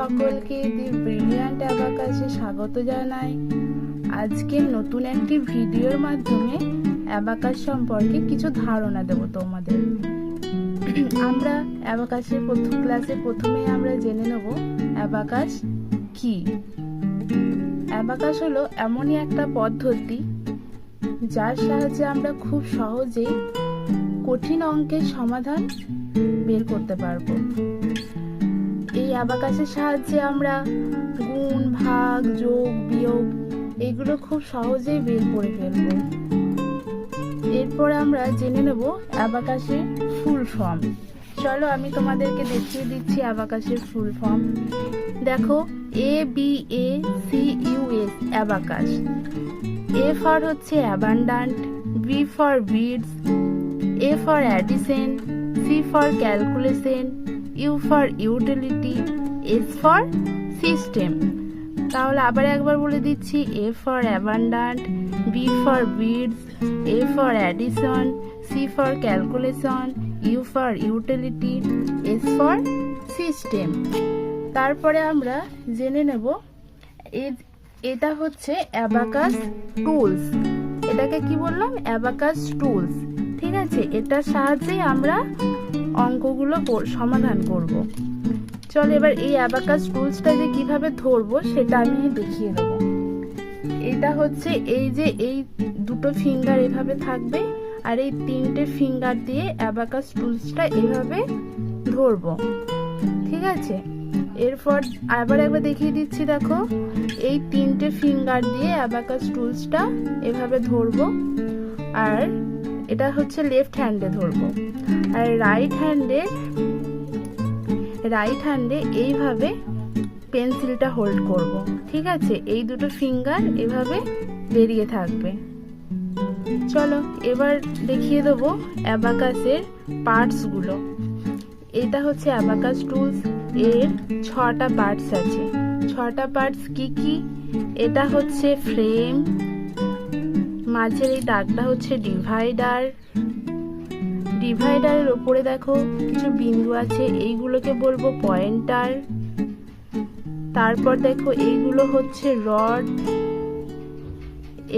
সকলকে দি ব্রিলিয়ান্ট অ্যাবাকাসে স্বাগত জানাই। আজকে নতুন একটি ভিডিওর মাধ্যমে অ্যাবাকাস সম্পর্কে কিছু ধারণা দেব তোমাদের। আমরা অ্যাবাকাসের প্রথম ক্লাসে প্রথমে আমরা জেনে নেব অ্যাবাকাস কি। অ্যাবাকাস হলো এমনই একটা পদ্ধতি যার সাহায্যে আমরা খুব সহজেই কঠিন অঙ্কের সমাধান বের করতে পারবো। এই অ্যাবাকাসের সাহায্যে আমরা গুণ, ভাগ, যোগ, বিয়োগ এগুলো খুব সহজেই বের করে ফেলবো। এরপর আমরা জেনে নেব অ্যাবাকাসের ফুল ফর্ম। চলো আমি তোমাদেরকে দেখিয়ে দিচ্ছি অ্যাবাকাসের ফুল ফর্ম। দেখো, ABACUS অ্যাবাকাস। A ফর হচ্ছে abundant, B for beads, A for addition, C for calculation, U for utility, S for system. তাহলে আবার একবার বলে দিচ্ছি, A for abundant, B for beads, A for addition, C for calculation, U for utility, S for system. তারপরে আমরা জেনে নেব এটা হচ্ছে অ্যাবাকাস টুলস। এটাকে কি বললাম? Abacus tools. ঠিক আছে, এটার সাহায্যে আমরা অঙ্কগুলো সমাধান করব। চল এবার এই অ্যাবাকাস টুলসটা যে কিভাবে ধরবো সেটা আমি দেখিয়ে দেবো। এটা হচ্ছে এই দুটো ফিঙ্গার এভাবে থাকবে আর এই তিনটে ফিঙ্গার দিয়ে অ্যাবাকাস টুলসটা এভাবে ধরবো। ঠিক আছে, এরপর আবার একবার দেখিয়ে দিচ্ছি। দেখো, এই তিনটে ফিঙ্গার দিয়ে অ্যাবাকাস টুলসটা এভাবে ধরবো। আর এটা হচ্ছে লেফট হ্যান্ডে ধরবো, আর রাইট হ্যান্ডে এইভাবে পেন্সিলটা হোল্ড করব। ঠিক আছে, এই দুটো ফিঙ্গার এভাবে বেরিয়ে থাকবে। চলো এবার দেখিয়ে দেবো অ্যাবাকাসের পার্টসগুলো। এটা হচ্ছে অ্যাবাকাস টুলস। এর 6টা পার্টস আছে। 6টা পার্টস কি কি? এটা হচ্ছে ফ্রেম, মাঝের এই দাগটা হচ্ছে ডিভাইডার। ডিভাইডারের ওপরে দেখো কিছু বিন্দু আছে, এইগুলোকে বলবো পয়েন্টার। তারপর দেখো এইগুলো হচ্ছে রড,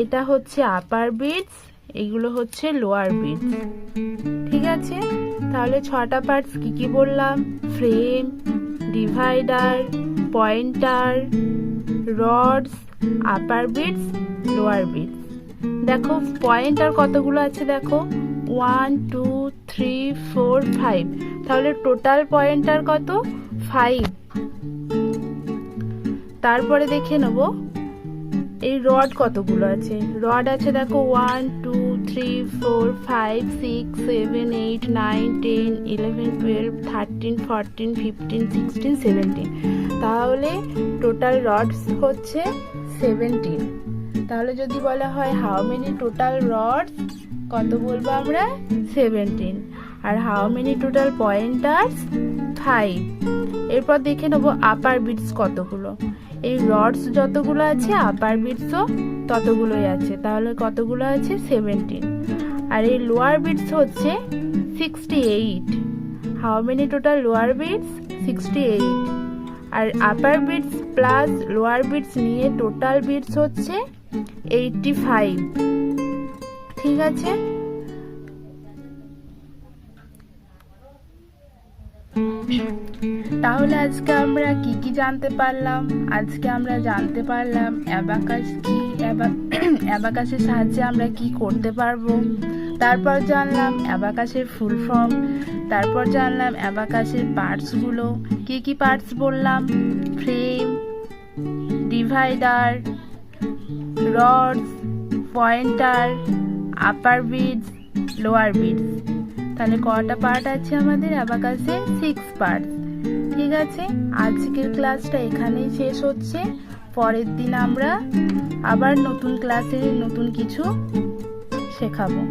এটা হচ্ছে আপার বিটস, এইগুলো হচ্ছে লোয়ার বিটস। ঠিক আছে, তাহলে 6টা পার্টস কি কি বললাম? ফ্রেম, ডিভাইডার, পয়েন্টার, রডস, আপার বিটস, লোয়ার বিটস। দেখো পয়েন্টার কতগুলো আছে? দেখো 1 2 3 4 5। তাহলে টোটাল পয়েন্টার কত? 5। তারপরে দেখে নেব এই রড কতগুলো আছে। রড আছে দেখো 1 2 3 4 5 6 7 8 9 10 11 12 13 14 15 16 17। তাহলে টোটাল রডস হচ্ছে 17। তাহলে যদি বলা হয় হাউ মেনি টোটাল রডস, কত বলবো আমরা? 17। আর হাউ মেনি টোটাল পয়েন্টার্স? 5। এরপর দেখে নেবো আপার বিটস কতগুলো। এই রডস যতগুলো আছে আপার বিটসও ততগুলোই আছে। তাহলে কতগুলো আছে? 17। আর এই লোয়ার বিটস হচ্ছে 68। How many total lower bits? 68। আর upper bits plus lower bits নিয়ে টোটাল বিটস হচ্ছে 85। ঠিক আছে, তাহলে আজকে আমরা কি কি জানতে পারলাম? আজকে আমরা জানতে পারলাম অ্যাবাকাস কি, অ্যাবাকাসের সাহায্যে আমরা কি করতে পারবো। তারপর জানলাম অ্যাবাকাসের ফুল ফর্ম। তারপর জানলাম অ্যাবাকাসের পার্টসগুলো। কি কি পার্টস বললাম? ফ্রেম, ডিভাইডার, রডস, পয়েন্টার, আপার বিটস, লোয়ার বিটস। তাহলে কটা পার্ট আছে আমাদের অ্যাবাকাসে? 6 পার্টস। ঠিক আছে, আজকের ক্লাসটা এখানেই শেষ হচ্ছে। পরের দিন আমরা আবার নতুন ক্লাসে নতুন কিছু শেখাবো।